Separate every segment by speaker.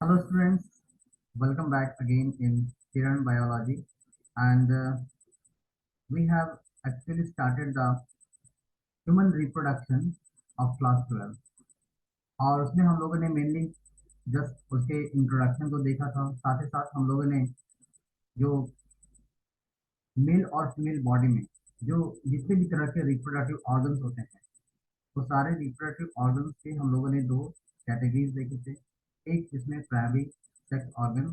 Speaker 1: Hello students, welcome back again in Kiran Biology and we have actually started the human reproduction of class 12 और उसमें हम लोगों ने mainly just उसके introduction को देखा था। साथ ही साथ हम लोगों ने जो मेल और फीमेल बॉडी में जो जितने भी तरह के रिप्रोडक्टिव ऑर्गन्स होते हैं वो सारे रिप्रोडक्टिव ऑर्गन्स के हम लोगों ने दो कैटेगरीज देखे थे। एक जिसमें प्राइमरी सेक्स ऑर्गन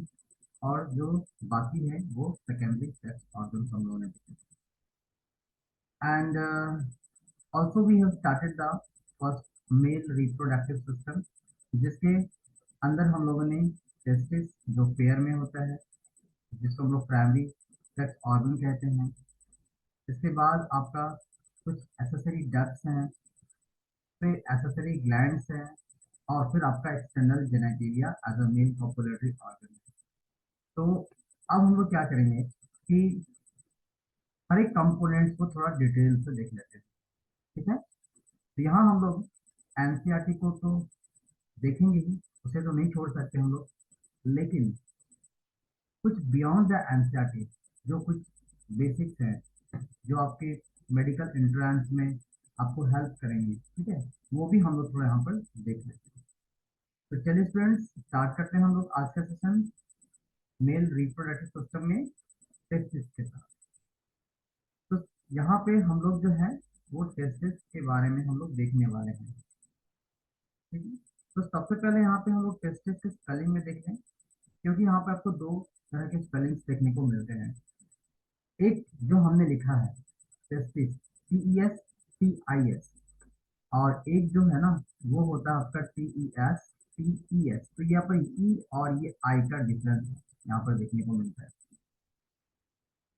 Speaker 1: और जो बाकी है वो सेकेंडरी सेक्स ऑर्गन हम लोगों ने देखे and also we have started the first male reproductive system जिसके अंदर हम लोगों ने टेस्टिस जो पेयर में होता है जिसको हम लोग प्राइमरी सेक्स ऑर्गन कहते हैं। इसके बाद आपका कुछ एसेसरी डक्ट्स हैं, फिर एसेसरी ग्लैंड्स हैं और फिर आपका external genitalia as a male copulatory organ. तो अब हम लोग क्या करेंगे कि हर एक कंपोनेंट्स को थोड़ा डिटेल से देख लेते हैं। ठीक है, तो यहाँ हम लोग एनसीईआरटी को तो देखेंगे ही, उसे तो नहीं छोड़ सकते हम लोग, लेकिन कुछ बियॉन्ड द एनसीईआरटी जो कुछ बेसिक्स हैं जो आपके मेडिकल एंट्रेंस में आपको हेल्प करेंगे, ठीक है, वो भी हम लोग थोड़ा यहाँ पर देख लेते हैं। तो चलिए स्टूडेंट्स स्टार्ट करते हैं हम लोग आज का सेशन मेल रिप्रोडक्टिव सिस्टम में टेस्टिस के साथ। तो यहाँ पे हम लोग जो है वो टेस्टिस के बारे में हम लोग देखने वाले हैं। ठीक है, तो सबसे पहले यहाँ पे हम लोग टेस्टिस के स्पेलिंग में देख लें, क्योंकि यहाँ पे आपको दो तरह के स्पेलिंग्स देखने को मिलते हैं। एक जो हमने लिखा है टेस्टिस TESTIS और एक जो है ना वो होता है आपका TESTES। तो यहाँ पर ई और ये आई का डिफरेंस यहाँ पर देखने को मिलता है।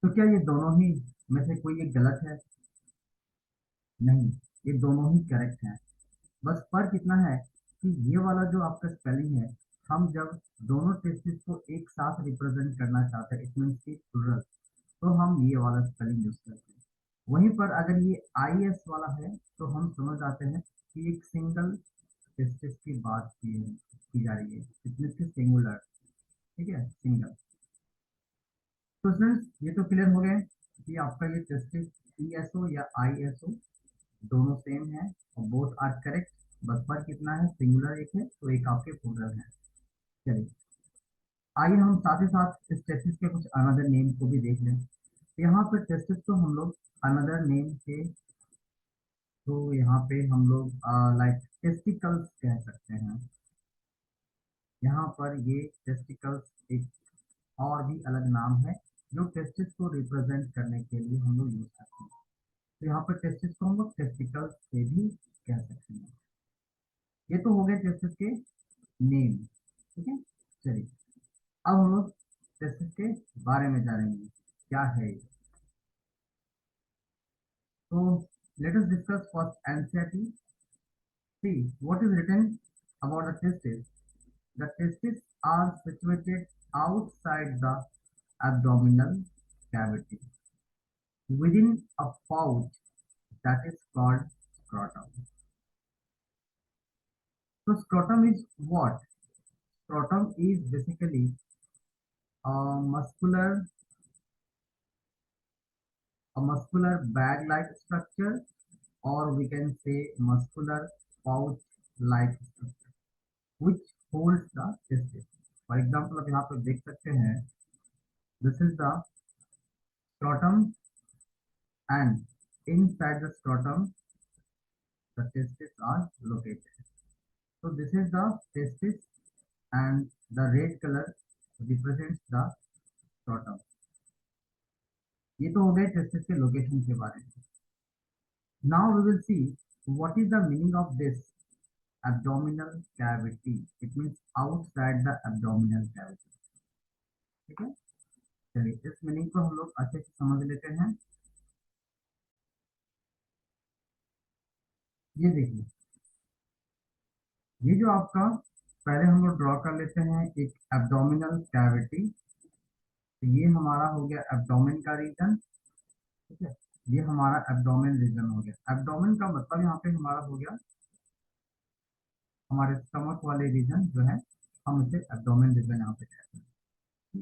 Speaker 1: तो क्या ये दोनों ही में से कोई एक गलत है? नहीं, ये दोनों ही करेक्ट हैं। बस फर्क इतना है कि ये वाला जो आपका स्पेलिंग है, हम जब दोनों टेस्टिस को एक साथ रिप्रेजेंट करना चाहते हैं इट मीन्स की प्लूरल, तो हम ये वाला स्पेलिंग यूज करते हैं। वहीं पर अगर ये IS वाला है तो हम समझ आते हैं कि एक सिंगल टेस्टिस की बात की जा रही है, इट मीन्स की सिंगुलर। ठीक है, सिंगल। तो फ्रेंड्स ये तो क्लियर हो गए कि आपका ये टेस्टिस ESO या ISO दोनों सेम है और बोथ आर करेक्ट। बस फर्क कितना है, सिंगुलर एक है तो एक आपके प्लूरल है। चलिए आइए हम साथ ही साथ इस टेस्टिस के कुछ अनदर नेम को भी देख लें। यहाँ पर टेस्टिस को हम लोग अनदर नेम के, तो यहाँ पे हम लोग लाइक टेस्टिकल्स कह सकते हैं। यहाँ पर ये टेस्टिकल्स एक और भी अलग नाम है जो टेस्टिस को रिप्रेजेंट करने के लिए हम लोग यूज करते हैं। तो यहाँ पर टेस्टिस को हम लोग टेस्टिकल्स से भी कह सकते हैं। ये तो हो गए टेस्टिस के नेम। ठीक है, चलिए अब हम लोग टेस्टिस के बारे में जानेंगे क्या है ये। तो let us discuss first NCERT. See what is written about the testes. The testes are situated outside the abdominal cavity within a pouch that is called scrotum. So scrotum is what? Scrotum is basically a muscular a muscular bag-like structure, or we can say muscular pouch-like structure which holds the testis. For example, आप यहाँ पर देख सकते हैं, this is the scrotum and inside the scrotum the testes are located. So this is the testis and the red color represents the scrotum. ये तो हो गए टेस्टिस के लोकेशन के बारे में। Now we will see what is the meaning of this abdominal cavity. It means outside the abdominal cavity. ठीक है, चलिए इस मीनिंग को हम लोग अच्छे से समझ लेते हैं। ये देखिए, ये जो आपका पहले हम लोग ड्रॉ कर लेते हैं एक एब्डोमिनल कैविटी। तो ये हमारा हो गया एब्डोमेन का रीजन। ठीक है, ये हमारा एब्डोमेन रीजन हो गया। एब्डोमेन का मतलब यहाँ पे हमारा हो गया हमारे स्टमक वाले रीजन जो है हम इसे एब्डोमेन रीजन यहाँ पे कहते हैं।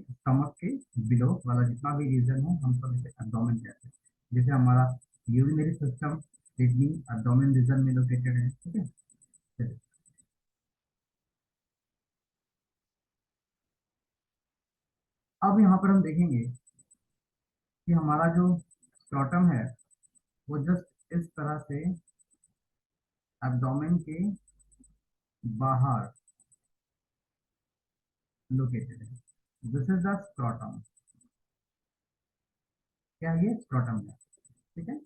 Speaker 1: स्टमक के बिलो वाला जितना भी रीजन है हम सब इसे एब्डोमेन कहते हैं। जैसे हमारा urinary system, kidney abdomen region में लोकेटेड है। ठीक है, चलिए। अब यहाँ पर हम देखेंगे कि हमारा जो स्क्रॉटम है वो जस्ट इस तरह से एब्डोमेन के बाहर लोकेटेड है। This is the scrotum. क्या ये स्क्रॉटम है? ठीक है।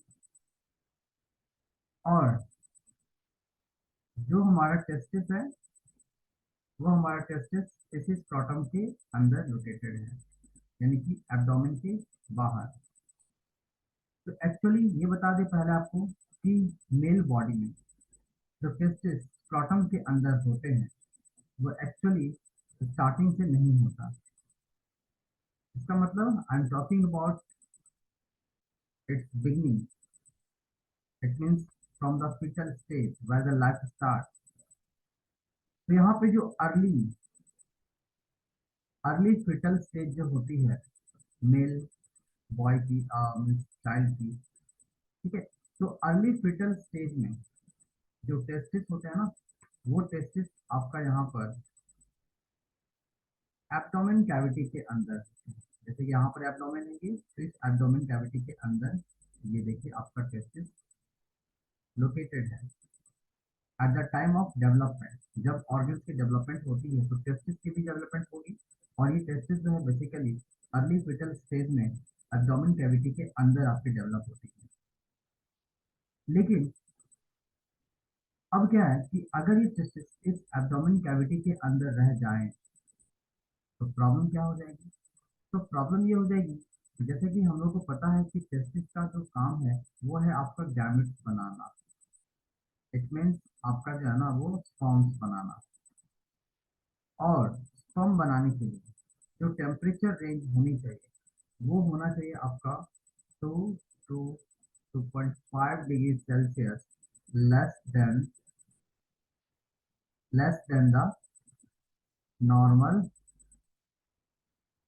Speaker 1: और जो हमारा टेस्टिस है वो हमारा टेस्टिस इसी स्क्रॉटम के अंदर लोकेटेड है, यानी कि एब्डोमेन के बाहर। तो एक्चुअली ये बता दें पहले आपको कि मेल बॉडी में जो टेस्टिस स्क्रॉटम के अंदर होते हैं वो एक्चुअली स्टार्टिंग से नहीं होता। इसका मतलब I am talking about its beginning. It means from the foetal stage where the life start. तो यहाँ पे जो अर्ली फीटल स्टेज जो होती है मेल बॉय की, मीन्स चाइल्ड की, ठीक है। तो अर्ली फीटल स्टेज में जो टेस्टिस होते हैं ना, वो टेस्टिस आपका यहाँ पर एब्डोमेन कैविटी के अंदर, जैसे कि यहाँ पर एब्डोमेन है, ये तो इस एब्डोमेन कैविटी के अंदर ये देखिए आपका टेस्टिस लोकेटेड है। At the time of development, जब ऑर्गन्स की डेवलपमेंट होती है तो टेस्टिस की भी डेवलपमेंट होगी। और ये टेस्टिस जो है बेसिकली अर्ली फीटल स्टेज में एब्डोमेन कैविटी के अंदर आपकी डेवलप होती है। लेकिन अब क्या है कि अगर ये टेस्टिस इस एब्डोमेन कैविटी के अंदर रह जाएं तो प्रॉब्लम क्या हो जाएगी? तो प्रॉब्लम ये हो जाएगी कि जैसे कि हम लोग को पता है कि टेस्टिस का जो काम है वो है आपका गैमेट्स बनाना। इट मीन्स आपका जो है ना वो स्पर्म्स बनाना। और स्पर्म बनाने के लिए जो टेम्परेचर रेंज होनी चाहिए वो होना चाहिए आपका 2 to 2.5 degree Celsius less than the normal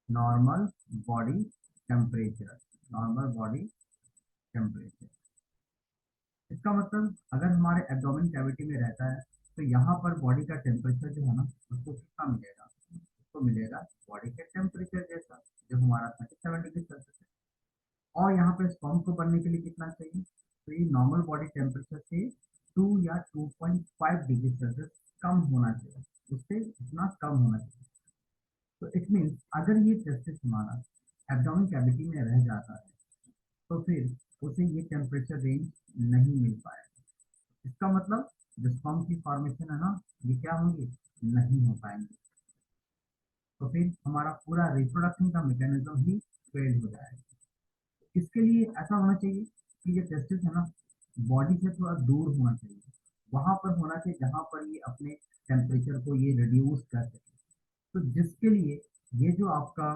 Speaker 1: normal body temperature. Normal body temperature, इसका मतलब अगर हमारे एब्डोमेन कैविटी में रहता है तो यहाँ पर बॉडी का टेम्परेचर जो है ना उसको कितना मिलेगा? उसको मिलेगा बॉडी के टेम्परेचर जैसा, जो हमारा 37 डिग्री सेल्सियस है। और यहाँ पे स्पर्म को बनने के लिए कितना चाहिए? तो ये नॉर्मल बॉडी टेम्परेचर से 2 या 2.5 डिग्री सेल्सियस कम होना चाहिए, उससे इतना कम होना चाहिए। तो इट मीन्स अगर ये टेस्टिस हमारा एब्डोमेन कैविटी में रह जाता है तो फिर उसे ये टेम्परेचर रेंज नहीं मिल पाएगा। इसका मतलब जो स्पर्म की फॉर्मेशन है ना ये क्या होंगे? नहीं हो पाएंगे। तो फिर हमारा पूरा रिप्रोडक्शन का मैकेनिज्म ही फेल हो जाएगा। इसके लिए ऐसा होना चाहिए कि ये टेस्टिस है ना बॉडी से थोड़ा दूर होना चाहिए, वहां पर होना चाहिए जहां पर ये अपने टेम्परेचर को ये रिड्यूस कर सके। तो जिसके लिए ये जो आपका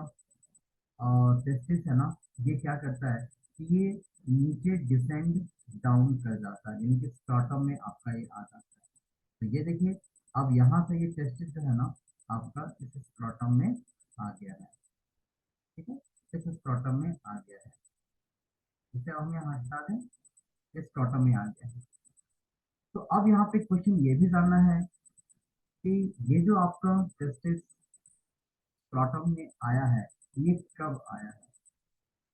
Speaker 1: टेस्टिस है ना ये क्या करता है कि ये नीचे डिसेंड डाउन कर जाता है, यानी कि स्ट्रॉटम में आपका ये आ जाता है। तो ये देखिए अब यहाँ से ये टेस्टिस जो है ना आपका इस स्ट्रॉटम में आ गया है। ठीक है, इस स्ट्रॉटम में आ गया है। इसे हम यहाँ हटा दें, इस स्ट्रॉटम में आ गया है। तो अब यहाँ पे क्वेश्चन ये भी जानना है कि ये जो आपका टेस्टिस स्ट्रॉटम में आया है ये कब आया है?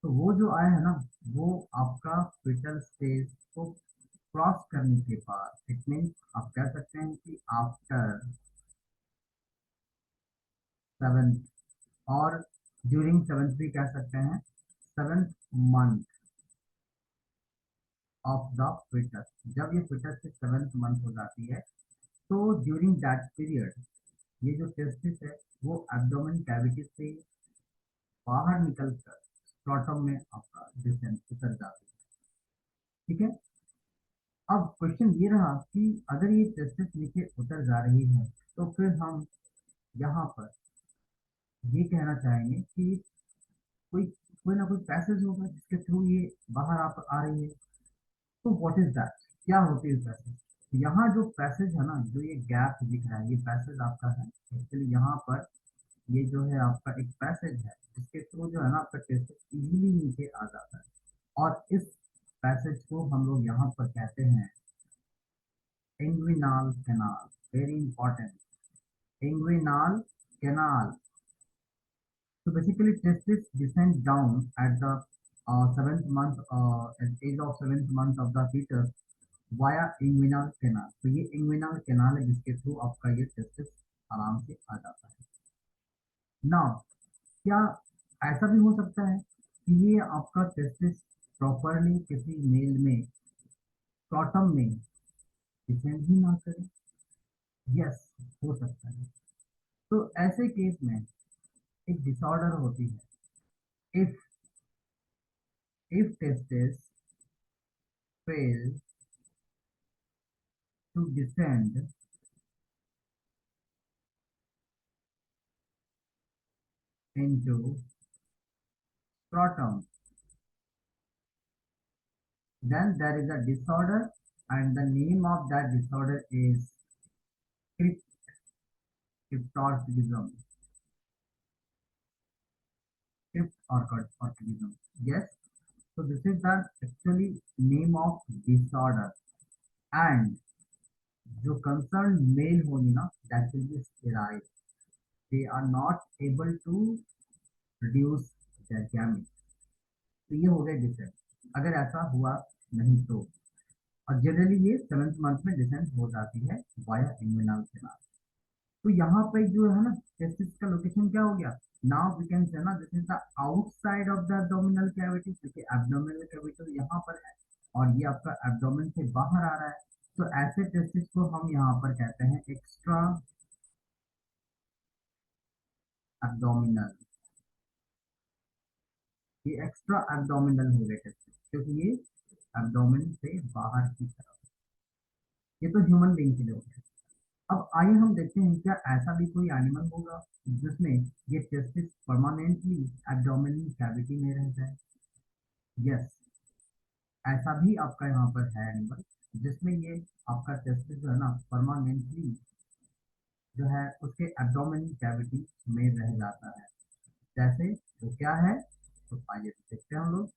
Speaker 1: तो वो जो आया है ना वो आपका फीटल स्टेज को क्रॉस करने के बाद, इट मीन्स आप कह सकते हैं कि आफ्टर 7th, और ड्यूरिंग 7th भी कह सकते हैं, 7th month of the foetus. जब ये फीटस की 7th मंथ हो जाती है तो ड्यूरिंग दैट पीरियड ये जो टेस्टिस है वो एब्डोमेन कैविटी से बाहर निकलकर स्ट्रॉटम में आपका डिसेंट उतर जाती है। ठीक है। अब क्वेश्चन ये रहा कि अगर ये टेस्टिस नीचे उतर जा रही है तो फिर हम यहाँ पर ये कहना चाहेंगे कि कोई कोई ना कोई पैसेज होगा जिसके थ्रू ये बाहर आ रही है। तो व्हाट इज दैट? क्या होती है पैसेज? यहाँ जो पैसेज है ना, जो ये गैप दिख रहा है, ये पैसेज आपका है एक्चुअली। यहाँ पर ये जो है आपका एक पैसेज है, जिसके थ्रू जो है ना आपका टेस्टिस इजीली नीचे आ जाता है। और इस पैसेज को हम लोग यहाँ पर कहते हैं inguinal canal. Very important, inguinal canal. So basically, testis descend down at the seventh month, at age of seventh month of the fetus via inguinal canal। तो ये inguinal canal है जिसके थ्रू आपका ये टेस्टिस आराम से आ जाता है। ना क्या ऐसा भी हो सकता है कि ये आपका टेस्टिस प्रॉपरली किसी मेल में स्क्रॉटम में डिसेंड ही ना करे? यस, हो सकता है। तो ऐसे केस में एक डिसऑर्डर होती है। If testis fail to descend into scrotum, then there is a disorder, and the name of that disorder is cryptorchidism. Cryptorchidism. Yes. So this is the actually name of disorder, and जो concerned male होगी ना, that will be sterile. They are not able to produce their gametes. तो ये हो गया decent, अगर ऐसा हुआ नहीं तो। और जनरली ये सेवेंथ मंथ में डिसेंट हो जाती है वाया इम्यूनल कैनाल। तो यहाँ पे जो है ना टेस्टिस का लोकेशन क्या हो गया? नाउ वी कैन से ना this is the outside of the abdominal cavity, क्योंकि एब्डोमिनल कैविटी यहाँ पर है और ये आपका एब्डोमेन से बाहर आ रहा है। तो ऐसे टेस्टिस को हम यहाँ पर कहते हैं एक्स्ट्रा एब्डोमिनल। ये एक्स्ट्रा एब्डोमिनल हो गए टेस्टिस, क्योंकि ये एब्डोमेन से बाहर की तरफ। ये तो ह्यूमन बीइंग के लिए हो गया। अब आइए हम देखते हैं क्या ऐसा भी कोई एनिमल होगा जिसमें ये टेस्टिस परमानेंटली एब्डोमिनल कैविटी में रह जाए। यस, ऐसा भी आपका यहाँ पर है एनिमल जिसमें ये आपका टेस्टिस जो है ना परमानेंटली जो है उसके एब्डोमिनल कैविटी में रह जाता है। जैसे वो क्या है, तो आइए देखते हैं हम लोग।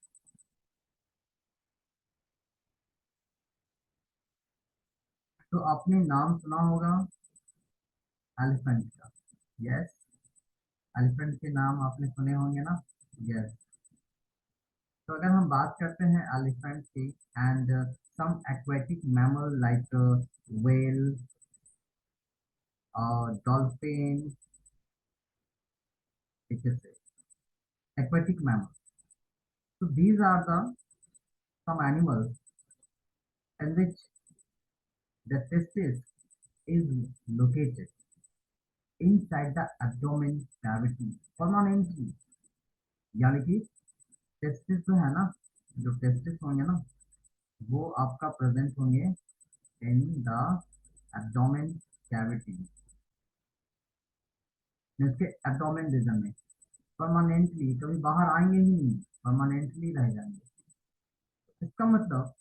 Speaker 1: तो आपने नाम सुना होगा एलिफेंट का। यस, एलिफेंट के नाम आपने सुने होंगे ना। यस। तो अगर हम बात करते हैं एलिफेंट की, and some aquatic mammal like whale और डॉल्फिन, ठीक है, aquatic mammals. So these are the some animals in which the testis is located inside the abdomen cavity permanently। यानी कि टेस्टिस जो है ना, जो टेस्टिस होंगे ना, वो आपका प्रेजेंट होंगे इन द एब्डोमेन कैविटी, जिसके एब्डोमेन रीजन में परमानेंटली, कभी बाहर आएंगे ही नहीं, परमानेंटली रह जाएंगे। इसका मतलब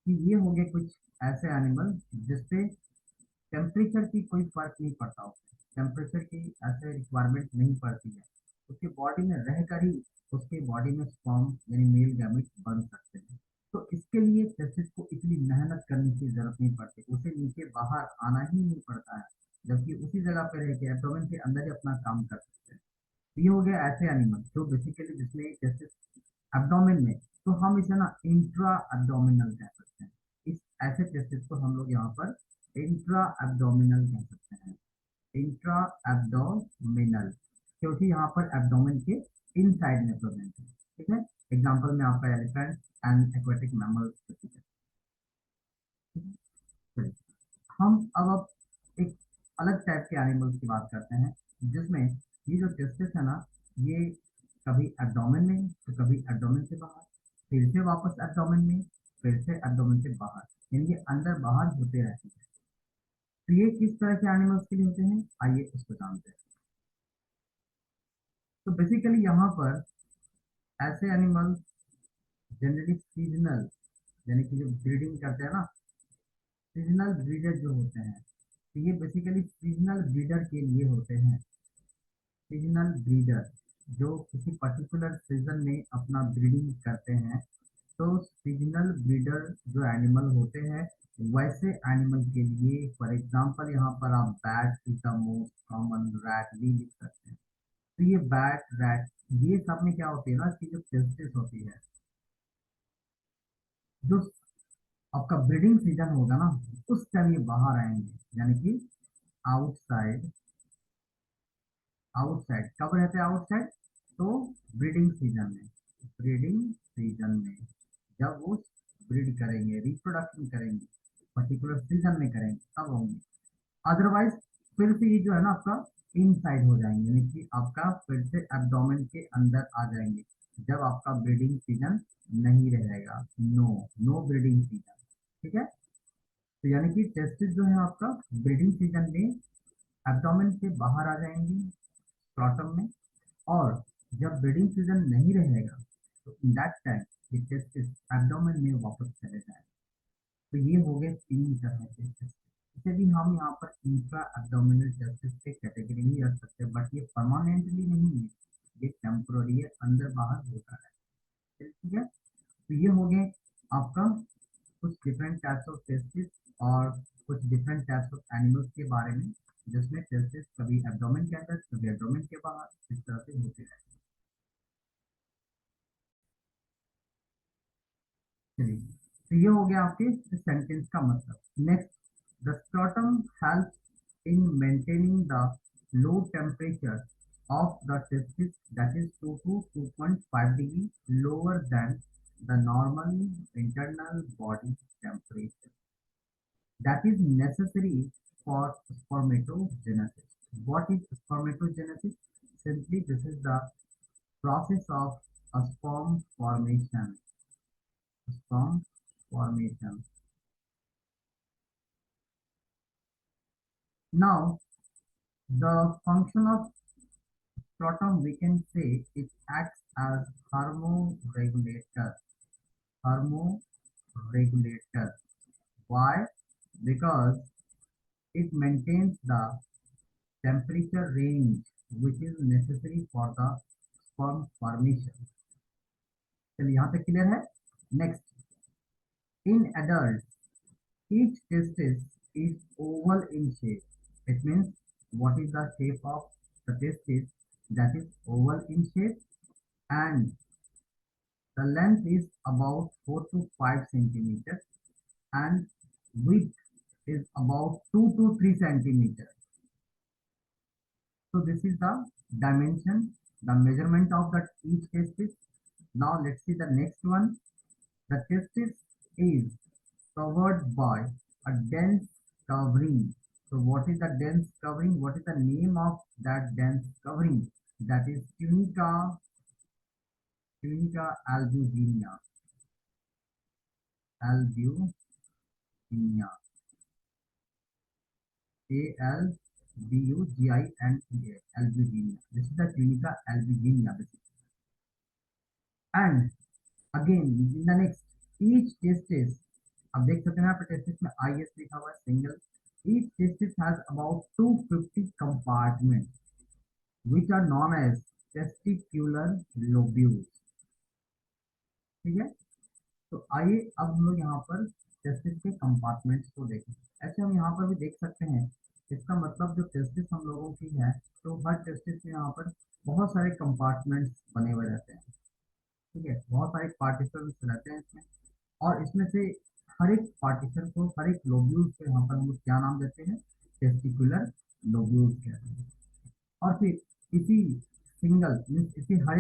Speaker 1: कि ये हो गए कुछ ऐसे एनिमल जिसपे टेम्परेचर की कोई फर्क नहीं पड़ता हो, टेम्परेचर की ऐसे रिक्वायरमेंट नहीं पड़ती है, उसके बॉडी में रहकर ही उसके बॉडी में स्पर्म यानी मेल गैमेट बन सकते हैं। तो इसके लिए टेस्टिस को इतनी मेहनत करने की जरूरत नहीं पड़ती, उसे नीचे बाहर आना ही नहीं पड़ता है, जबकि उसी जगह पे रह के एब्डोमेन के अंदर ही अपना काम कर सकते हैं। तो ये हो गया ऐसे एनिमल जो बेसिकली जिसमें टेस्टिस एब्डोमेन में, तो हम इसे ना इंट्रा एब्डोमिनल कह सकते हैं। इस ऐसे टेस्टिस को हम लोग यहाँ पर इंट्रा एब्डोमिनल कह सकते हैं, इंट्रा एब्डोमिनल, क्योंकि यहाँ पर एब्डोमेन के इनसाइड में प्रेजेंट है। ठीक है, एग्जांपल में आपका एलिफेंट एंड एक्वेटिक मैमल्स। हम अब एक अलग टाइप के एनिमल्स की बात करते हैं जिसमें ये जो टेस्टिस है ना, ये कभी एब्डोमेन में तो कभी एब्डोमेन से बाहर, फिर से वापस एब्डोमेन में, फिर से एब्डोमेन से बाहर, यानी ये अंदर बाहर होते रहते हैं। तो ये किस तरह के एनिमल्स के लिए होते हैं, आइए इसको जानते हैं। तो बेसिकली यहाँ पर ऐसे एनिमल्स जनरली सीजनल, यानी कि जो ब्रीडिंग करते हैं ना, सीजनल ब्रीडर जो होते हैं, तो ये बेसिकली सीजनल ब्रीडर के लिए होते हैं। सीजनल ब्रीडर जो किसी पर्टिकुलर सीजन में अपना ब्रीडिंग करते हैं, तो सीजनल ब्रीडर जो एनिमल होते हैं, वैसे एनिमल के लिए, फॉर एग्जांपल यहाँ पर आप bat is the most common, rat भी लिख सकते हैं। तो ये बैट, रैट, ये सब में क्या होती है ना, कि जो टेस्टिस होती है, जो आपका ब्रीडिंग सीजन होगा ना, उस टाइम ये बाहर आएंगे, यानी कि आउटसाइड। आउटसाइड कब रहते हैं आउटसाइड? तो ब्रीडिंग सीजन में, ब्रीडिंग सीजन में जब वो ब्रीड करेंगे, रिप्रोडक्शन करेंगे, पर्टिकुलर सीजन में करेंगे, तब होंगे। अदरवाइज फिर से ये जो है ना आपका इनसाइड हो जाएंगे, यानी कि आपका फिर से एब्डोमेन के अंदर आ जाएंगे, जब आपका ब्रीडिंग सीजन नहीं रहेगा। No, no breeding season. ठीक है, तो यानी कि टेस्टिस जो है आपका ब्रीडिंग सीजन में एब्डोमेन से बाहर आ जाएंगी, स्क्रॉटम में। और जब ब्रीडिंग सीजन नहीं रहेगा, तो इन दैट टाइम ये टेस्टिस एब्डोमेन में वापस चले जाएंगे। तो ये हो गए तीन तरह के टेस्टिस। इसे भी हम यहाँ पर इंट्रा एब्डोमिनल टेस्टिस के कैटेगरी में रख सकते हैं, बट ये परमानेंटली नहीं है, ये टेम्पोररी है, अंदर बाहर होता है। ठीक है, तो ये हो गए आपका कुछ डिफरेंट टाइप्स ऑफ टेस्टिस और कुछ डिफरेंट टाइप्स ऑफ एनिमल्स के बारे में, जिसमें टेस्टिस कभी एब्डोमेन के अंदर, कभी एब्डोमेन के बाहर, इस तरह से होते हैं। चलिए, तो ये हो गया आपके सेंटेंस का मतलब। Next, the scrotum help in maintaining the low temperature of the testis, that is 2 to 2.5 degree lower than the normal internal body temperature, that is necessary for spermatogenesis. What is spermatogenesis? Simply, this is the process of a sperm formation. Sperm formation. Now, the function of scrotum, we can say it acts as thermoregulator. Thermoregulator. Why? Because it maintains the temperature range which is necessary for the sperm formation. चलिए यहाँ तक clear है। Next, in adults, each testis is oval in shape. It means what is the shape of the testis? That is oval in shape, and the length is about 4 to 5 centimeters, and width is about 2 to 3 centimeters. So this is the dimension, the measurement of that each testis. Now let's see the next one. The testis is covered by a dense covering. So what is the dense covering? What is the name of that dense covering? That is tunica albuginea. Albuginea. Albuginea. Albuginea. This is the tunica albuginea. And again in the next, each testis, अब देख सकते हैं यहाँ पे testis में I S लिखा हुआ है, single. each testis has about 250 compartments which are known as testicular lobules. ठीक है, तो आइए अब हम लोग यहाँ पर टेस्टिस के कंपार्टमेंट्स को देखें। ऐसे हम यहाँ पर भी देख सकते हैं, इसका मतलब जो टेस्टिस हम लोगों की है, तो हर टेस्टिस में यहाँ पर बहुत सारे कंपार्टमेंट्स बने हुए रहते हैं। ठीक है, बहुत सारे पार्टिकल्स रहते हैं इसमें, और इसमें से हर एक पार्टीशन को, हर एक लोब्यूल्स को यहाँ पर हम लोग क्या नाम देते हैं? टेस्टिकुलर लोब्यूल्स कहते हैं। और फिर इसी सिंगल मीन्स इसी हर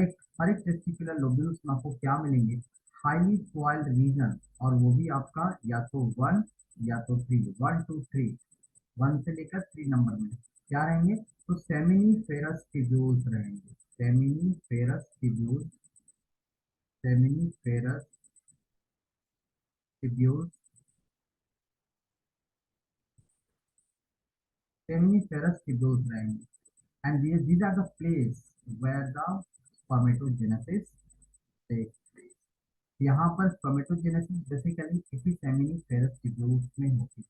Speaker 1: एक टेस्टिकुलर लोब्यूल्स में आपको क्या मिलेंगे? हाईली कॉइल्ड रीजन, और वो भी आपका या तो वन या तो three, one two three, one से लेकर थ्री नंबर में क्या रहेंगे? तो सेमिनिफेरस ट्यूब्यूल्स रहेंगे। Seminiferous tubules, seminiferous tubules, seminiferous tubules रहेंगे, and these are the place where the spermatogenesis takes place. यहाँ पर spermatogenesis बेसिकली इसी seminiferous tubules में होती है।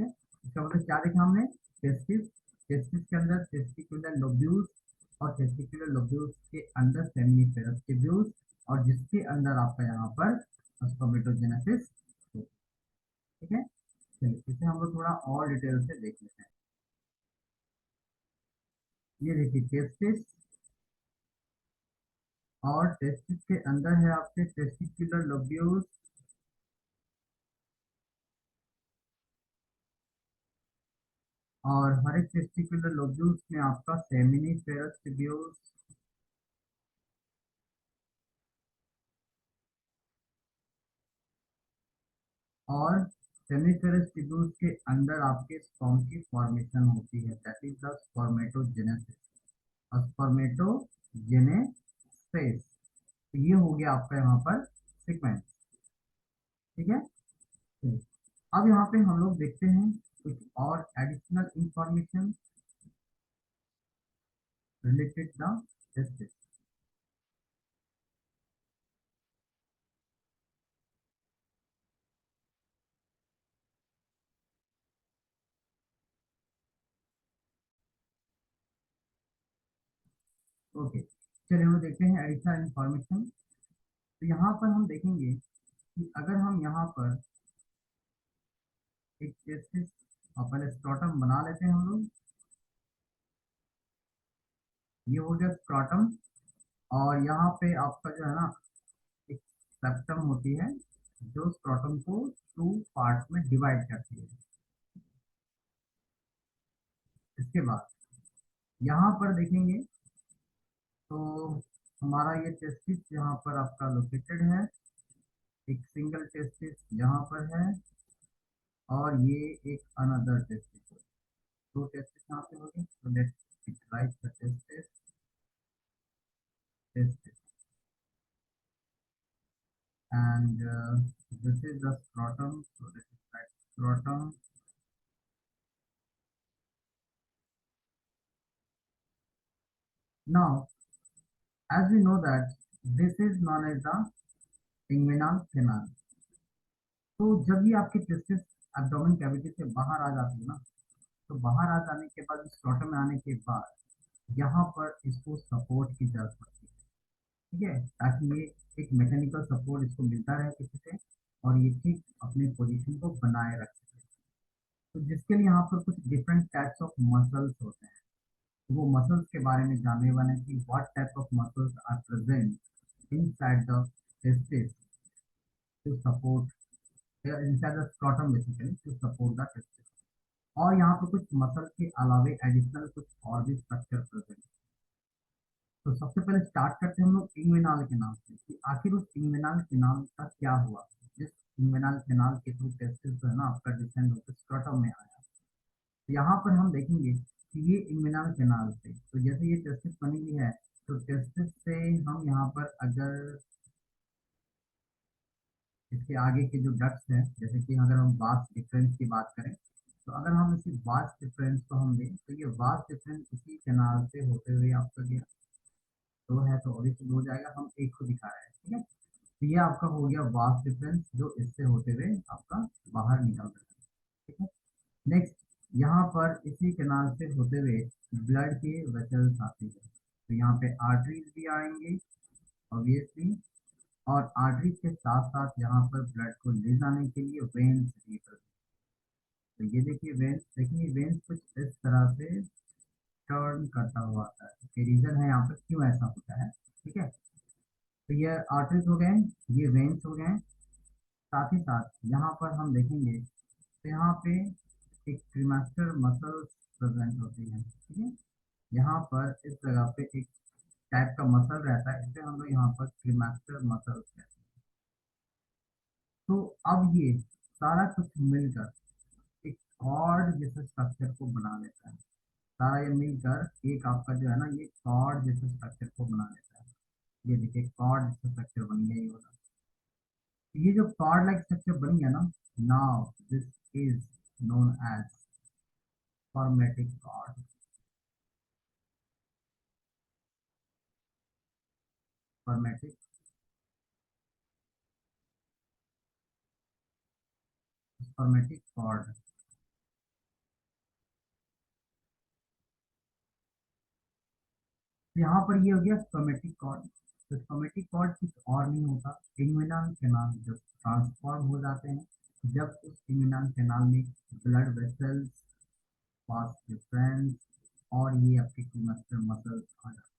Speaker 1: है। इसका मतलब क्या देखा हमने, टेस्टिस, टेस्टिस के अंदर टेस्टिकुलर लोब्यूल्स, और टेस्टिकुलर लोब्यूल्स के अंदर सेमिनिफेरस ट्यूब्यूल्स, और जिसके अंदर आपका यहाँ पर स्पर्मेटोजेनेसिस हो। ठीक है, चलिए इसे हम लोग थोड़ा और डिटेल से देख लेते हैं। ये देखिए टेस्टिस, और टेस्टिस के अंदर है आपके टेस्टिकुलर लोब्यूल्स, और हर एक टेस्टिकुलर लोब्यूल्स में आपका सेमिनिफेरस ट्यूब्यूल्स, और सेमिफेरस ट्यूब्यूल्स के अंदर आपके स्पर्म की फॉर्मेशन होती है, that is the spermatogenesis, spermatogenesis. तो ये हो गया आपका यहाँ पर सीक्वेंस। ठीक है, तो अब यहाँ पे हम लोग देखते हैं कुछ और additional information related the testis. Okay, चलिए हम देखते हैं एडिशनल इंफॉर्मेशन। तो यहाँ पर हम देखेंगे कि अगर हम यहाँ पर एक टेस्टिस, और पहले स्क्रॉटम बना लेते हैं हम लोग। ये हो गया स्क्रॉटम, और यहाँ पे आपका जो है ना एक सेप्टम होती है, जो स्क्रॉटम को टू पार्ट में डिवाइड करती है। इसके बाद यहाँ पर देखेंगे तो हमारा ये टेस्टिस यहाँ पर आपका लोकेटेड है, एक सिंगल टेस्टिस यहाँ पर है, और ये एक अनदर टेस्टिस है। दो टेस्टिस यहाँ पे होंगे, तो let's write the testis, testis, and this is the scrotum, so this is right scrotum. Now as we know that this is known as the inguinal canal। तो जब ये आपके टेस्टिस एब्डोमेन कैविटी से बाहर आ जाती है ना, तो बाहर आ जाने के बाद स्क्रोटम में आने के बाद यहाँ पर इसको सपोर्ट की जरूरत पड़ती है। ठीक है, ताकि ये एक मैकेनिकल सपोर्ट इसको मिलता रहे किसी से, और ये ठीक अपने पोजीशन को बनाए रख सके। तो जिसके लिए यहाँ पर कुछ डिफरेंट टाइप्स ऑफ मसल्स होते हैं। तो वो मसल्स के बारे में जानने वाले हैं कि what type of muscles are present inside the testis to support, inside the scrotum basically to support the testis. और यहाँ पे कुछ मसल के अलावे एडिशनल कुछ और भी स्ट्रक्चर प्रेजेंट। तो सबसे पहले स्टार्ट करते हैं हम लोग इंग्विनाल केनाल से, कि आखिर उस इंग्विनाल केनाल का क्या हुआ, जिस इंग्विनाल केनाल के थ्रू टेस्टिस जो है ना आपका डिसेंड होकर स्क्रॉटम में आया। तो यहाँ पर हम देखेंगे कि ये इंग्विनाल केनाल से, तो जैसे ये टेस्टिस बनी हुई है, तो टेस्टिस से हम यहाँ पर अगर इसके आगे के जो डक्ट्स हैं, जैसे कि अगर हम वास्ट डिफरेंस की बात करें, तो अगर हम इसी वास्ट डिफरेंस को हम दें, तो ये वास्ट डिफरेंस इसी कैनाल से होते हुए आपका गया। दो है तो और एक हो जाएगा, हम एक को दिखा रहे हैं। ठीक है, तो ये आपका हो गया वास्ट डिफरेंस जो इससे होते हुए आपका बाहर निकल रहा है। ठीक है, नेक्स्ट यहाँ पर इसी कैनाल से होते हुए ब्लड के वेसल्स आते हैं, तो यहाँ पे आर्टरीज भी आएंगे ऑब्वियसली, और आर्टरीज के साथ साथ यहाँ पर ब्लड को ले जाने के लिए वेन्स भी present। तो ये देखिए वेन्स, देखिए वेन्स कुछ इस तरह से टर्न करता हुआ आता है, इसके रीजन है यहाँ पर क्यों ऐसा होता है। ठीक है, तो ये आर्टरीज हो गए, ये वेन्स हो गए। साथ ही साथ यहाँ पर हम देखेंगे तो यहाँ पे एक क्रीमास्टर मसल प्रेजेंट होती है। ठीक है, यहाँ पर इस जगह पे एक टाइप का मसल रहता है, इसे हम लोग यहाँ पर क्रीमास्टर मसल कहते हैं। तो अब ये सारा कुछ मिलकर एक कॉर्ड जैसे स्ट्रक्चर को बना लेता है। सारा ये मिलकर एक आपका जो है ना ये कॉर्ड जैसे स्ट्रक्चर को बना लेता है। ये देखिए कॉर्ड जैसा स्ट्रक्चर बन गया ये वाला। तो ये जो कॉर्ड लाइक स्ट्रक्चर बन गया ना, now this is known as spermatic cord. Spermatic, spermatic cord. तो यहाँ पर ये हो गया स्पर्मेटिक कॉर्ड। तो स्पर्मेटिक कॉर्ड कुछ और नहीं होता, इंग्विनल कैनाल जब ट्रांसफॉर्म हो जाते हैं, जब उस इंग्विनल कैनाल में ब्लड वेसल्स पास डिफरेंस और ये आपके क्रीमेस्टर मसल्स आ जाते हैं,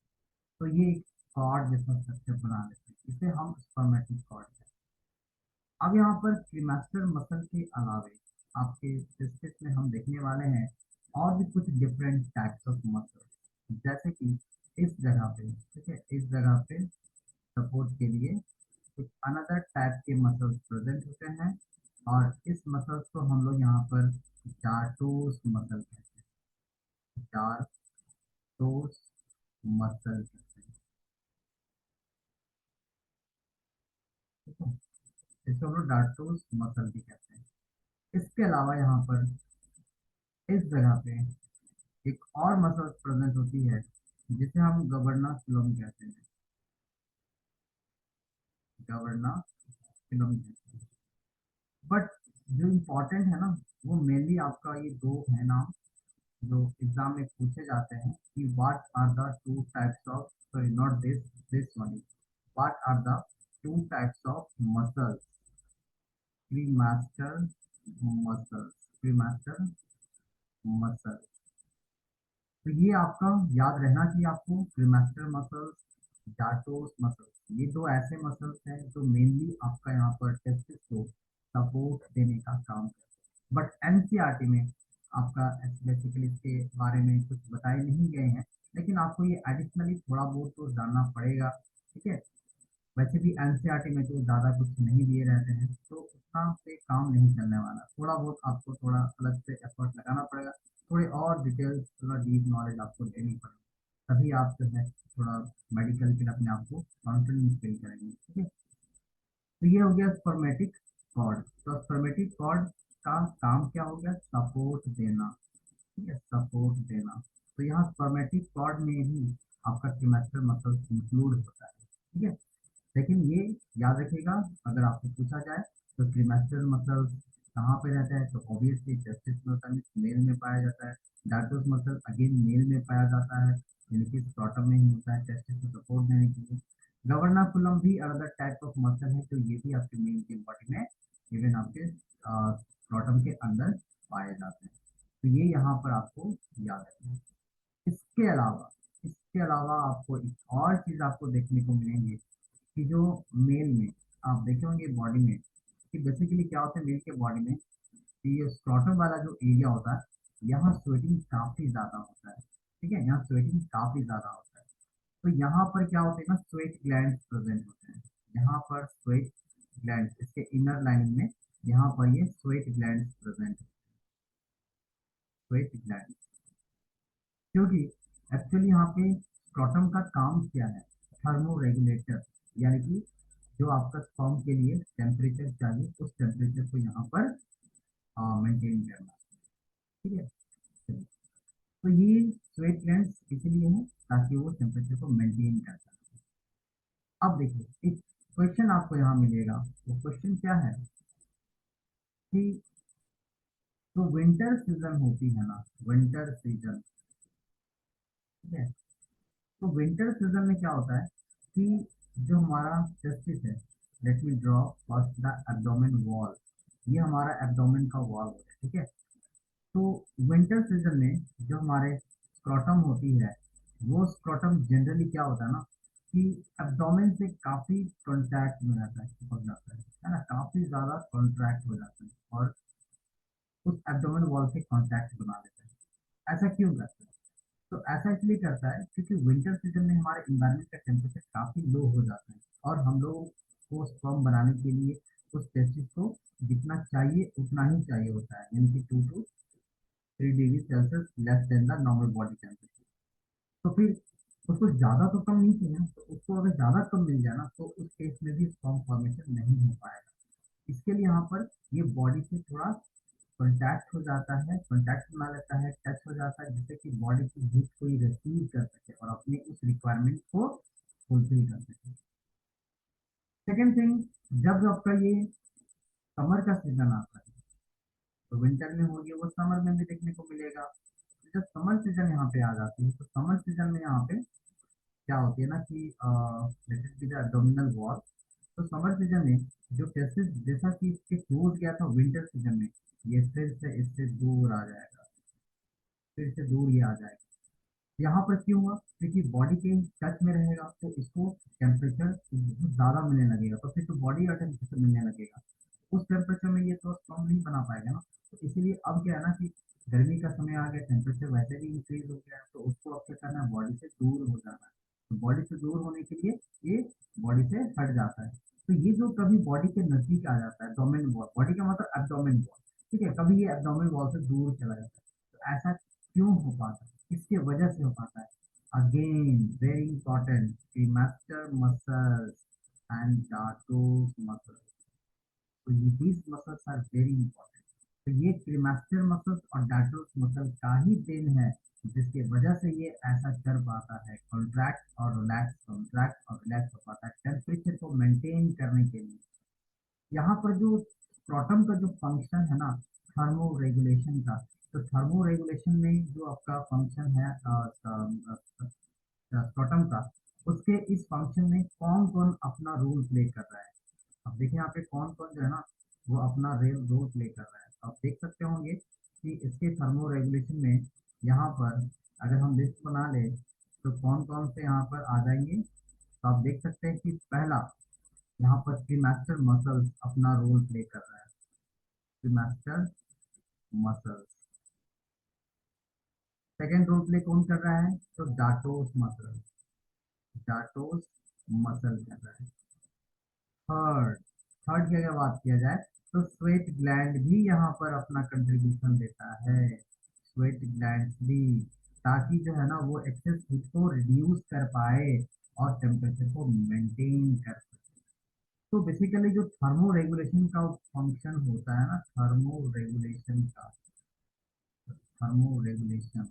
Speaker 1: तो ये एक कॉर्ड जैसा स्ट्रक्चर बना लेते हैं, इसे हम स्पर्मेटिक कॉर्ड कहते हैं। अब यहाँ पर क्रीमेस्टर मसल के अलावे आपके टेस्टिस में हम देखने वाले हैं और भी कुछ डिफरेंट टाइप्स ऑफ मसल, जैसे कि इस जगह पे, ठीक है, इस जगह पे सपोर्ट के लिए कुछ अनदर टाइप के मसल्स प्रेजेंट होते हैं, और इस मसल्स को हम लोग यहाँ पर जार्टोस मसल कहते हैं, जार्टोस मसल कहते हैं, ठीक है, इसको हम लोग डार्टोस मसल भी कहते हैं। इसके अलावा यहाँ पर इस जगह पे एक और मसल प्रेजेंट होती है जिसे हम गवर्ना फिलम कहते हैं, गवर्ना फिलम कहते हैं। बट जो इम्पोर्टेंट है ना, वो मेनली आपका ये दो है नाम जो एग्जाम में पूछे जाते हैं कि what are the two types of, sorry not this one, what are the two types of muscles, cremaster muscles, cremaster muscle. तो ये आपका याद रहना चाहिए आपको, क्रीमास्टर मसल्स, जाटोस मसल्स, ये दो ऐसे मसल्स हैं जो मेनली आपका यहाँ पर टेस्टिस को सपोर्ट देने का काम करते हैं। बट एनसीईआरटी में आपका बेसिकली इसके बारे में कुछ बताए नहीं गए हैं, लेकिन आपको ये एडिशनली थोड़ा बहुत तो जानना पड़ेगा, ठीक है। वैसे भी एनसीईआरटी में तो ज़्यादा कुछ नहीं दिए रहते हैं, तो उतना से काम नहीं चलने वाला, थोड़ा बहुत आपको थोड़ा अलग से एफर्ट लगाना पड़ेगा, थोड़े और डिटेल्स, थोड़ा डीप नॉलेज आपको लेनी पड़ेगी, तभी आप जो है थोड़ा मेडिकल के लिए अपने आप को कॉन्फिडेंस फील करेंगे, ठीक है। तो ये हो गया स्पर्मेटिक कॉर्ड। तो स्पर्मेटिक कॉर्ड का काम क्या हो गया, सपोर्ट देना, ठीक है, सपोर्ट देना। तो यहाँ स्पर्मेटिक कॉर्ड में ही आपका क्रीमेस्टर मसल इंक्लूड होता है, ठीक है। लेकिन ये याद रखिएगा, अगर आपसे पूछा जाए तो क्रीमेस्टर मसल कहाँ पे रहता है, तो ऑब्वियसली टेस्टिस मसल मेल में पाया जाता है, डार्टोस मसल अगेन मेल में पाया जाता है, यानी कि स्क्रॉटम में ही होता है टेस्टिस को सपोर्ट देने के लिए। गवर्नाकुलम भी अदर टाइप ऑफ मसल है, तो ये भी आपके मेल की बॉडी में, इवन आपके स्क्रॉटम के अंदर पाए जाते हैं। तो ये यहाँ पर आपको याद रखना है। इसके अलावा, इसके अलावा आपको एक और चीज़ आपको देखने को मिलेंगे कि जो मेल में आप देखे होंगे बॉडी में, कि बेसिकली क्या होता है मेल के बॉडी में, कि ये स्क्रॉटम वाला जो एरिया होता है, यहाँ स्वेटिंग काफ़ी ज़्यादा होता है, ठीक है, यहाँ स्वेटिंग काफ़ी ज़्यादा होता है। तो यहाँ पर क्या होते हैं ना, स्वेट ग्लैंड प्रेजेंट होते हैं, यहाँ पर स्वेट ग्लैंड, इसके इनर लाइनिंग में यहाँ पर ये sweat gland present, sweat gland, क्योंकि एक्चुअली यहाँ पे स्क्रॉटम का काम क्या है, थर्मो रेगुलेटर, यानी कि जो आपका स्पर्म के लिए टेम्परेचर चाहिए उस टेम्परेचर को यहाँ पर मेंटेन करना, ठीक है। तो ये स्वेट ग्लैंड्स इसलिए है ताकि वो टेम्परेचर को मेंटेन कर सके। अब देखिए एक क्वेश्चन आपको यहाँ मिलेगा, वो क्वेश्चन क्या है कि जो विंटर सीजन होती है ना, विंटर सीजन, ठीक है, तो विंटर सीजन में क्या होता है कि जो हमारा टेस्टिस है, let me draw first the abdomen wall, ये हमारा एब्डोमेन का वॉल होता है, ठीक है। तो विंटर सीजन में जो हमारे स्क्रॉटम होती है, वो स्क्रॉटम जनरली क्या होता है ना कि एब्डोमेन से काफ़ी कॉन्टैक्ट में रहता है, चिपक जाता है ना, काफ़ी ज़्यादा कॉन्ट्रैक्ट हो जाता है और उस एब्डोमेन वॉल से कॉन्टैक्ट बना लेता है। ऐसा क्यों करता है, तो ऐसा इसलिए करता है क्योंकि विंटर सीजन में हमारे इन्वायरमेंट का टेम्परेचर काफ़ी लो हो जाता है, और हम लोग को स्पर्म बनाने के लिए उस टेस्टिस को जितना चाहिए उतना ही चाहिए होता है, यानी कि 2 to 3 degree Celsius less than the normal body temperature. तो फिर उसको ज़्यादा तो कम नहीं चाहिए ना, तो उसको अगर ज़्यादा कम मिल जाए ना, तो उस केस में भी स्पर्म फॉर्मेशन नहीं हो पाएगा। इसके लिए यहाँ पर ये बॉडी से थोड़ा कॉन्टैक्ट हो जाता है, कॉन्टैक्ट बना लेता है, टच हो जाता है, जिससे कि बॉडी की हीट को ये रिसीव कर सके और अपने उस रिक्वायरमेंट को फुलफिल कर सके। सेकेंड थिंग, जब आपका ये समर का सीजन आता है, तो विंटर में होगी वो समर में भी देखने को मिलेगा। तो जब समर सीजन यहाँ पे आ जाती है, तो समर सीजन में यहाँ पे क्या होती है ना कि रिलेटेड विद एब्डोमिनल वॉल। तो समर सीजन में जो टेस्टिस जैसा कि इसके टूट गया था विंटर सीजन में, ये फिर से इससे दूर आ जाएगा, फिर से दूर ये आ जाएगा। यहाँ पर क्यों हुआ? क्योंकि बॉडी के टच में रहेगा तो इसको टेम्परेचर बहुत ज़्यादा मिलने लगेगा, तो फिर तो बॉडी का टेम्परेचर मिलने लगेगा, उस टेम्परेचर में ये तो स्ट्रॉन्ग नहीं बना पाएगा ना। तो इसीलिए अब क्या है ना कि गर्मी का समय आ गया, टेम्परेचर वैसे भी इंक्रीज हो गया है, तो उसको अब क्या करना है, बॉडी से दूर हो जाना है। तो बॉडी से दूर होने के लिए ये बॉडी से हट जाता है। तो ये जो कभी बॉडी के नजदीक आ जाता है, डोमेन वॉल, बॉडी का मतलब एब्डोमेन वॉल, ठीक है, कभी ये एब्डोमेन वॉल से दूर चला जाता है। तो ऐसा क्यों हो पाता है, किसके वजह से हो पाता है? Again very important, cremaster muscles and dartos muscles. तो ये these muscles are very important। तो ये क्रीमास्टर मसल्स और डार्टोस मसल का ही देन है, जिसकी वजह से ये ऐसा कर पाता है, कॉन्ट्रैक्ट और रिलैक्स हो पाता है टेम्परेचर को मेंटेन करने के लिए। यहाँ पर जो स्क्रॉटम का जो फंक्शन है ना, थर्मो रेगुलेशन का, तो थर्मो रेगुलेशन में जो आपका फंक्शन है स्क्रॉटम का, उसके इस फंक्शन में कौन कौन अपना रोल प्ले कर रहा है? अब देखिए यहाँ पे कौन कौन जो है ना वो अपना रोल प्ले कर रहा है। तो आप देख सकते होंगे कि इसके थर्मो रेगुलेशन में यहाँ पर अगर हम लिस्ट बना ले तो कौन कौन से यहाँ पर आ जाएंगे। तो आप देख सकते हैं कि पहला यहाँ पर प्रीमास्टर मसल्स अपना रोल प्ले कर रहा है, प्रीमास्टर मसल्स। सेकेंड रोल प्ले कौन कर रहा है? तो डाटोस मसल, डाटोस मसल कर रहा है। थर्ड, थर्ड की अगर बात किया जाए तो स्वेट ग्लैंड भी यहाँ पर अपना कंट्रीब्यूशन देता है, स्वेट ग्लैंड भी, ताकि जो है ना वो एक्सेस हीट को रिड्यूस कर पाए और टेम्परेचर को मेंटेन कर सके। तो बेसिकली जो थर्मो रेगुलेशन का फंक्शन होता है ना, थर्मो रेगुलेशन का, थर्मो रेगुलेशन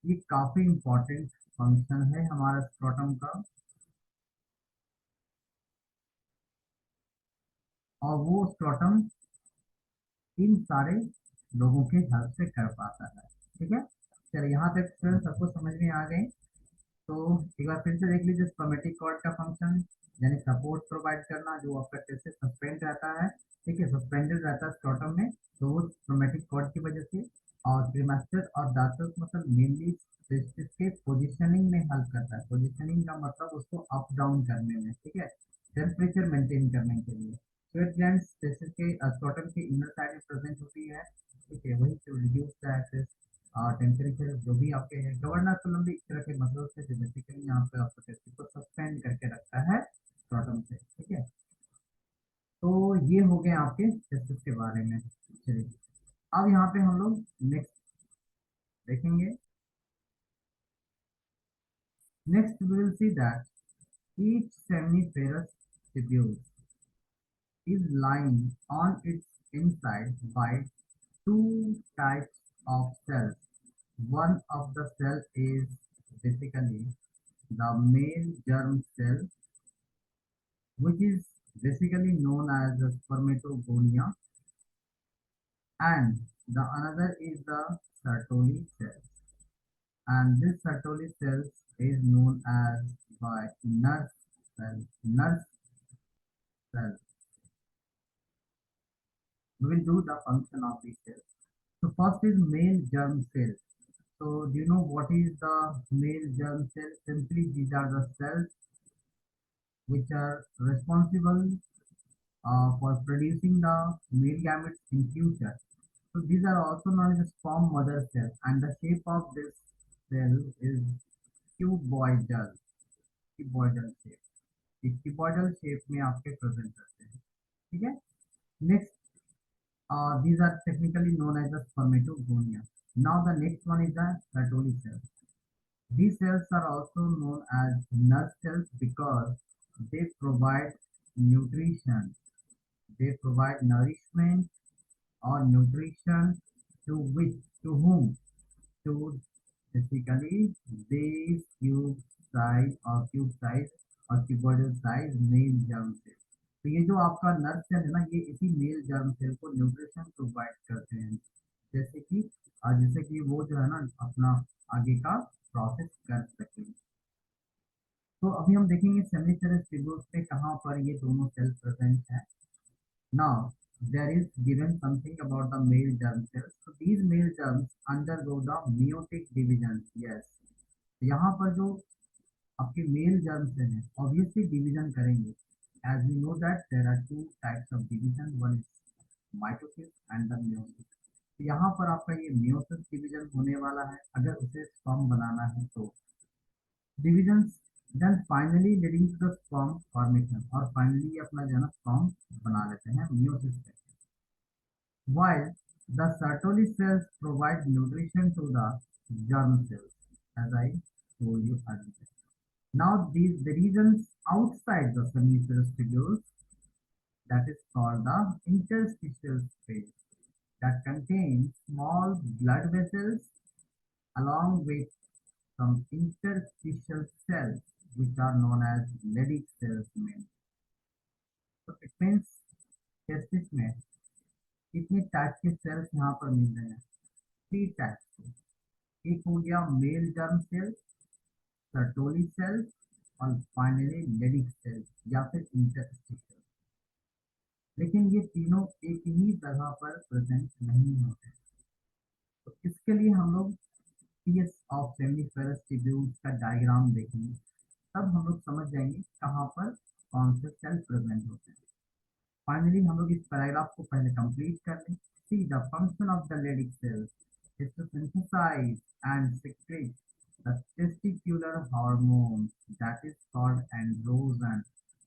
Speaker 1: ये काफी इंपॉर्टेंट फंक्शन है हमारा स्क्रोटम का, और वो स्क्रोटम इन सारे लोगों के हेल्प से कर पाता है। ठीक है, चलिए यहाँ तक फिर सबको समझ में आ गए। तो एक बार फिर से देख लीजिए स्पर्मेटिक कॉर्ड का फंक्शन, यानी सपोर्ट प्रोवाइड करना, जो आपका टेस्ट से सस्पेंड रहता है, ठीक है, सस्पेंडेड रहता है स्क्रॉटम में, तो वो स्पर्मेटिक कॉर्ड की वजह से। और क्रीमास्टर और दातुस मतलब मेनली टेस्टिस के पोजिशनिंग में हेल्प करता है, पोजिशनिंग का मतलब उसको अप डाउन करने में, ठीक है, टेम्परेचर मेंटेन करने के लिए। स्वेट ग्लैंड्स टेस्टिस के स्क्रॉटम के इनर साइड में प्रेजेंट होती है, ठीक है, वही टू रिड्यूस द टेम्परेचर। जो भी आपके गवर्नर कोलम्बी इस तरह के मसल्स है जो बेसिकली यहाँ पे आपको टेस्टिस को सस्पेंड करके रखता है स्क्रॉटम से, ठीक है। तो ये हो गए आपके टेस्टिस के बारे में। चलिए अब यहाँ पे हम लोग नेक्स्ट देखेंगे। Next we will see that each seminiferous tubule is lined on its inside by two types of cells. One of the cell is basically the male germ cell, which is basically known as the spermatogonia, and the another is the Sertoli cell, and this Sertoli cell is known as by nurse cell. Nurse cell. We will do the function of these cells. So first is male germ cell. So do you know what is the male germ cell? Simply these are the cells which are responsible for producing the male gametes in future. So these are also known as the sperm mother cell, and the shape of this cell is cuboidal, cuboidal shape। इस cuboidal shape में आपके present करते हैं, ठीक है। Next, these are technically known as the spermatogonia। Now the next one is the Sertoli cell। These cells are also known as nurse cells because they provide nutrition. They provide nourishment or nutrition to which, to whom? To basically these cube size और cuboidal size male germ cell। तो ये जो आपका nerve cell है ना, ये इसी mail germ cell को न्यूट्रिशन प्रोवाइड करते हैं। जैसे कि वो जो है ना अपना आगे का प्रोसेस कर सके। तो अभी हम देखेंगे सेमिनिफेरस ट्यूब्यूल्स पे कहाँ पर ये दोनों सेल्स प्रेजेंट है। Now, there is given something about the male germ cells. So these male germs undergo the meiotic division. Yes. यहाँ पर जो आपके मेल जर्म सेल हैं ऑब्वियसली डिवीजन करेंगे. As we know that there are two types of division, one is mitosis and the meiosis. तो यहाँ पर आपका ये मियोसिस डिवीजन होने वाला है अगर उसे स्पर्म बनाना है तो. Division then finally leading to the sperm formation, और फाइनली अपना जो है ना स्पर्म बना लेते हैं मियोसिस से. While the Sertoli cells provide nutrition to the germ cells, as I told you earlier. Now, the regions outside the seminiferous tubules, that is called the interstitial space, that contains small blood vessels along with some interstitial cells, which are known as Leydig cells mainly. So it means testis में कितने type के sales यहाँ पर मिल रहे हैं, three types के. एक हो गया male germ cell, Sertoli cell, और फाइनली लेडिक सेल या फिर इंटरस्टिशियल. लेकिन ये तीनों एक ही जगह पर प्रेजेंट नहीं होते. तो इसके लिए हम लोग पीएस ऑफ सेमिनिफेरस ट्यूब्यूल्स का डायग्राम देखेंगे, तब हम लोग समझ जाएंगे कहाँ पर कौन से सेल प्रेजेंट होते हैं. फाइनली हम लोग इस पैराग्राफ को पहले कंप्लीट कर लें. See the function of the Leydig cell is to synthesize and secrete the testicular hormone that is called androgen.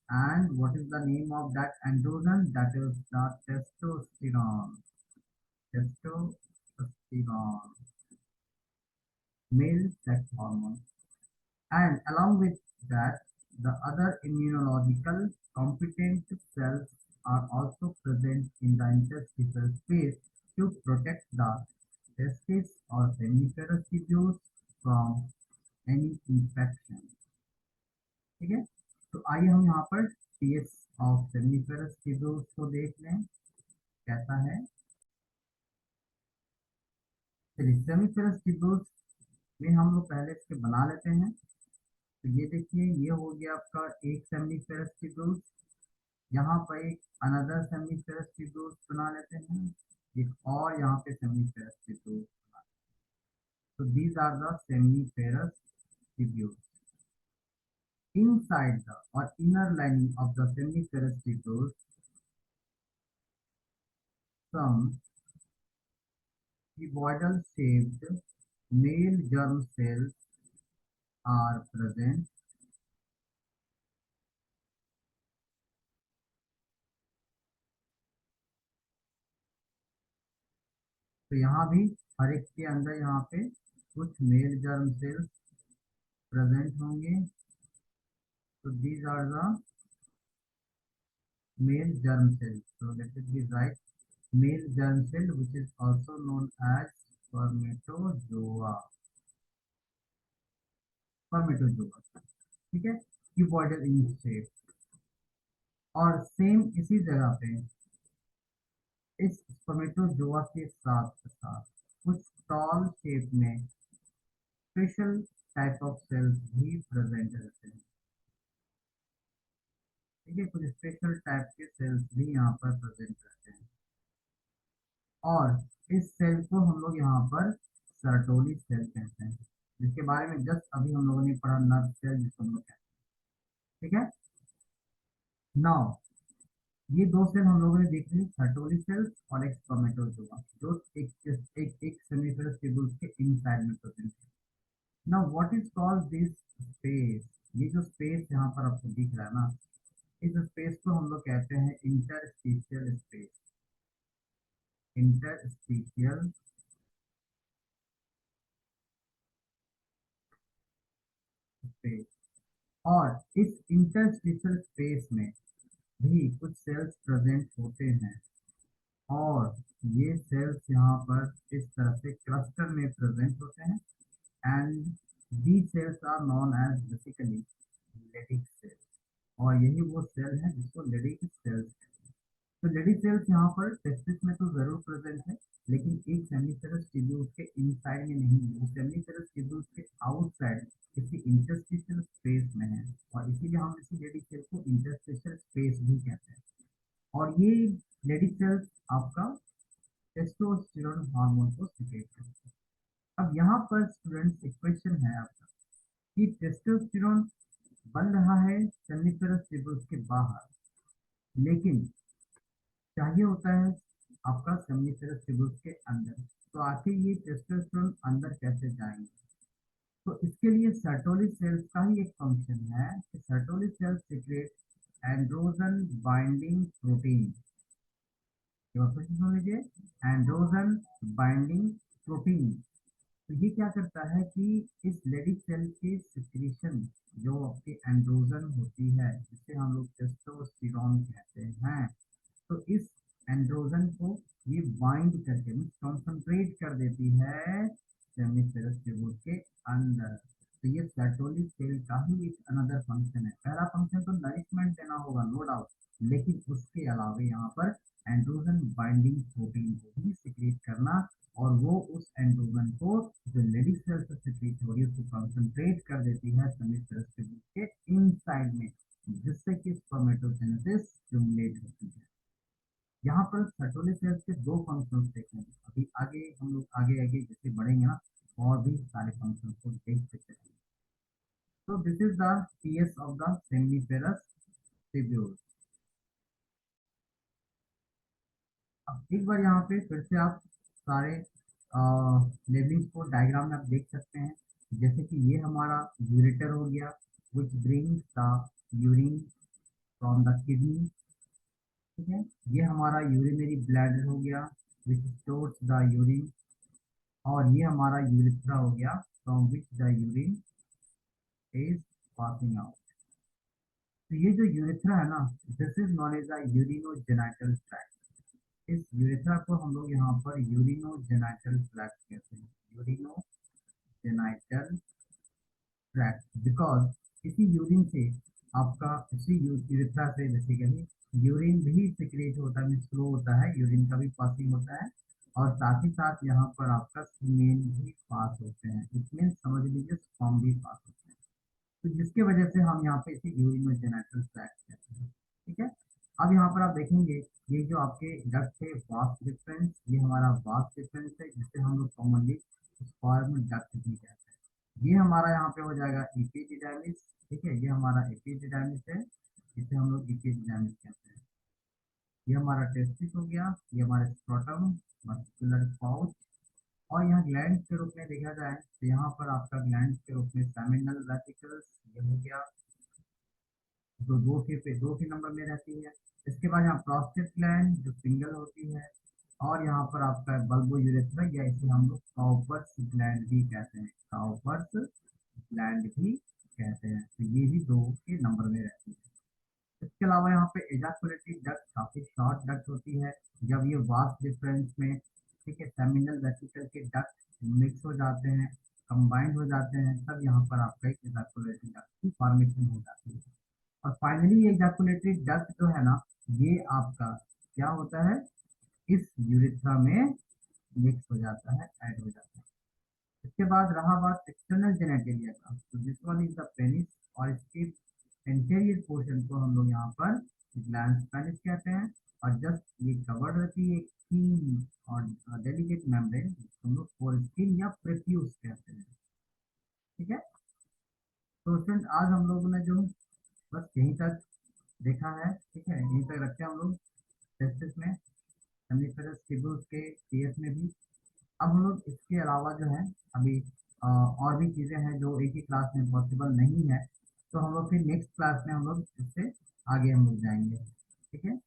Speaker 1: And what is the name of that androgen? That is the testosterone. Testosterone, male sex hormone. And along with that, the other immunological competent cells are also present in the interstitial space to protect the testis or seminiferous tubules from any infection. ठीक है. तो आइए हम यहाँ पर PS of seminiferous tubules को देख लें कैसा है. चलिए सेमिनिफेरस ट्यूब्यूल्स में हम लोग पहले इसके बना लेते हैं. तो ये देखिए, ये हो गया आपका एक सेमिनिफेरस ट्यूब्यूल्स. यहाँ पर एक अनदर सेमिनिफेरस ट्यूब्यूल्स बना लेते हैं, एक और यहाँ पे seminiferous tubules. So these are the seminiferous tubules. Inside the or inner lining of the seminiferous tubules, some cuboidal shaped male germ cells are present. तो यहाँ भी हर एक के अंदर यहाँ पे कुछ मेल जर्म सेल्स प्रेजेंट होंगे. तो these are the male germ cells. So let it be right. Male germ cell, which is also known as spermatozoa. Spermatozoa, ठीक है, क्यूबॉइडल इन शेप. और सेम इसी जगह पे इस स्पर्मेटोजोआ के साथ साथ कुछ टॉल शेप में स्पेशल टाइप ऑफ सेल्स भी प्रेजेंट रहते हैं. ठीक है, कुछ स्पेशल टाइप के सेल्स भी यहाँ पर प्रेजेंट रहते हैं. और इस सेल को हम लोग यहाँ पर सर्टोली सेल कहते हैं, जिसके बारे में जस्ट अभी हम लोगों ने पढ़ा, नर्व सेल जिसको हम लोग कहते हैं. ठीक है. नाउ ये दो सेल हम लोगों ने देख ली, सर्टोली सेल्स और एक स्पर्मेटोजोआ, जो एक सेमिनिफेरस ट्यूब्यूल्स के इनसाइड में प्रेजेंट है. Now what is called this space? ये जो स्पेस यहाँ पर आपको दिख रहा है ना, इस स्पेस को हम लोग कहते हैं इंटरस्टिशियल स्पेस. Interstitial space. और इस इंटरस्टिशियल स्पेस में भी कुछ सेल्स प्रेजेंट होते हैं, और ये सेल्स यहाँ पर इस तरह से क्लस्टर में प्रेजेंट होते हैं. And these cells are known as basically Leydig cells. और यही वो सेल है जिसको Leydig cells. तो Leydig cells यहाँ पर टेस्टिस में तो जरूर प्रेजेंट है, लेकिन एक सेमिफेरस ट्यूब्यूल के इनसाइड में नहीं है, वो सेमिफेरस ट्यूब्यूल के आउटसाइड किसी इंटरस्टिशियल स्पेस में है, और इसीलिए हम इसी लेडी सेल को इंटरस्टिशियल स्पेस भी कहते हैं। और ये लेडी सेल्स आपका टेस्टोस्टेरोन हार्मोन को सिक्रेट करते हैं। अब यहाँ पर स्टूडेंट्स एक क्वेश्चन है आपका कि टेस्टोस्टेरोन बन रहा है सेमिफेरस ट्यूब्यूल के बाहर, लेकिन चाहिए होता है आपका सेमिनिफेरस ट्यूब्यूल के अंदर। तो आखिर ये टेस्टोस्टेरोन अंदर कैसे जाएंगे? तो इसके लिए सर्टोली सेल्स का ही एक फंक्शन है कि Sertoli cells secrete androgen binding protein. Question सुन लीजिए, एंड्रोजन बाइंडिंग प्रोटीन। तो ये क्या करता है कि इस लेडी सेल के सिक्रीशन जो आपकी एंड्रोजन होती है, जिसे हम लोग टेस्टोस्टेरोन कहते हैं, तो इस एंड्रोजन को ये बाइंड करके मीन्स कॉन्सेंट्रेट कर देती है सेमिफेरस ट्यूब्यूल के अंदर। तो ये सर्टोली सेल का ही एक अनदर फंक्शन है। पहला फंक्शन तो नरिशमेंट देना होगा, नो डाउट, लेकिन उसके अलावा यहाँ पर एंड्रोजन बाइंडिंग प्रोटीन को भी सिक्रेट करना, और वो उस एंड्रोजन को जो लेडी सेल से सिक्रेट हो रही है उसको कॉन्सेंट्रेट कर देती है सेमिफेरस ट्यूब्यूल के इनसाइड में, जिससे कि स्पर्मेटोजेनेसिस स्टिमुलेट होती है। यहाँ पर सर्टोली सेल्स के दो फंक्शंस देखेंगे, अभी आगे हम लोग आगे आगे जैसे बढ़ेंगे ना, और भी सारे फंक्शंस को देखते चलेंगे। तो this is the PS of the seminiferous tubule. अब एक बार यहाँ पे फिर से आप सारे लेवलिंग्स को डायग्राम में आप देख सकते हैं। जैसे कि ये हमारा यूरेटर हो गया, which brings the urine from the kidney. ठीक है, ये हमारा यूरिनरी ब्लैडर हो गया, विच स्टोर्स द यूरिन। और ये हमारा यूरिथ्रा हो गया, from which the urine is passing out. तो ये जो यूरिथ्रा है ना, this is known as the urinogenital tract. इस यूरिथ्रा को हम लोग यहाँ पर यूरिनोजेनाइटल ट्रैक्ट कहते हैं, यूरिनोजेनाइटल ट्रैक्ट, बिकॉज इसी यूरिन से आपका इसी यूरिथ्रा से बेसिकली यूरिन भी सिक्रेट होता है, फ्लो होता है, यूरिन का भी पासिंग होता है, और साथ ही साथ यहाँ पर आपका सीमेन भी पास होते हैं, इसमें समझ लीजिए स्पर्म भी पास होते हैं। तो जिसके वजह से हम यहाँ पे इसे यूरिनोजेनाइटल ट्रैक्ट कहते हैं। ठीक है, अब यहाँ पर आप देखेंगे ये जो आपके डक्ट है वास्ट डिफरेंस, ये हमारा वास्ट डिफरेंस है, जिसे हम लोग कॉमनली स्पर्म डक्ट भी कहते हैं। ये हमारा यहाँ पे हो जाएगा एपिडिडाइमिस। ठीक है, ये हमारा एपिडिडाइमिस है, इसे हम लोग एपिडिडाइमिस कहते हैं। ये हमारा टेस्टिस हो गया, ये हमारा स्क्रोटम, मस्कुलर पाउच। और यहाँ ग्लैंड के रूप में देखा जाए तो यहाँ पर आपका ग्लैंड के रूप में सेमिनल वेसिकल्स, ये हो गया जो दो के नंबर में रहती है। इसके बाद यहाँ प्रोस्टेट ग्लैंड जो सिंगल होती है, और यहाँ पर आपका बल्बो यूरेथ्रा, या इसे हम लोग काउपर्स ग्लैंड भी कहते हैं, काउपर्स ग्लैंड भी कहते हैं। तो ये भी दो के नंबर में रहती है। इसके अलावा यहाँ पे एजाकुलेटरी डक्ट काफी शॉर्ट डक्ट होती है। जब ये वास्ट डिफरेंस में, ठीक है, सेमिनल वेसिकल के डक्ट मिक्स हो जाते हैं, कंबाइंड हो जाते हैं, तब यहाँ पर आपका एक एजाकुलेटरी डक्ट की फॉर्मेशन हो जाती है। और फाइनली ये एजाकुलेटरी डक्ट जो है ना, ये आपका क्या होता है, इस यूरिथ्रा में मिक्स हो जाता है, ऐड हो जाता है। इसके बाद रहा बात एक्सटर्नल जेनेटेरिया का, तो this one is the penis, और इसके एंटीरियर पोर्शन को हम लोग यहाँ पर ग्लैंस पेनिस कहते हैं। और जस्ट ये कवर्ड रहती है एक थीन और डेलिकेट मेम्ब्रेन, जिसको हम लोग फोरस्किन या प्रेफ्यूज कहते हैं। ठीक है, तो फ्रेंड आज हम लोगों ने जो बस यहीं तक देखा है, ठीक है, यहीं तक रखते हैं हम लोग टेस्टिस में, सेमिनिफेरस ट्यूब्यूल्स के केस में भी। अब हम लोग इसके अलावा जो है अभी और भी चीज़ें हैं जो एक ही क्लास में पॉसिबल नहीं है, तो हम लोग फिर नेक्स्ट क्लास में हम लोग इससे आगे हम लोग जाएंगे। ठीक है,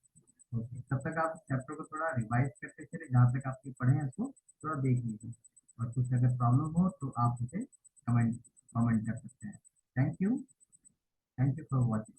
Speaker 1: ओके, तब तक आप चैप्टर को थोड़ा रिवाइज करते चले, जहाँ तक आपके पढ़े हैं उसको थोड़ा देख लीजिए, और कुछ अगर प्रॉब्लम हो तो आप उसे कमेंट कमेंट कर सकते हैं। Thank you for watching.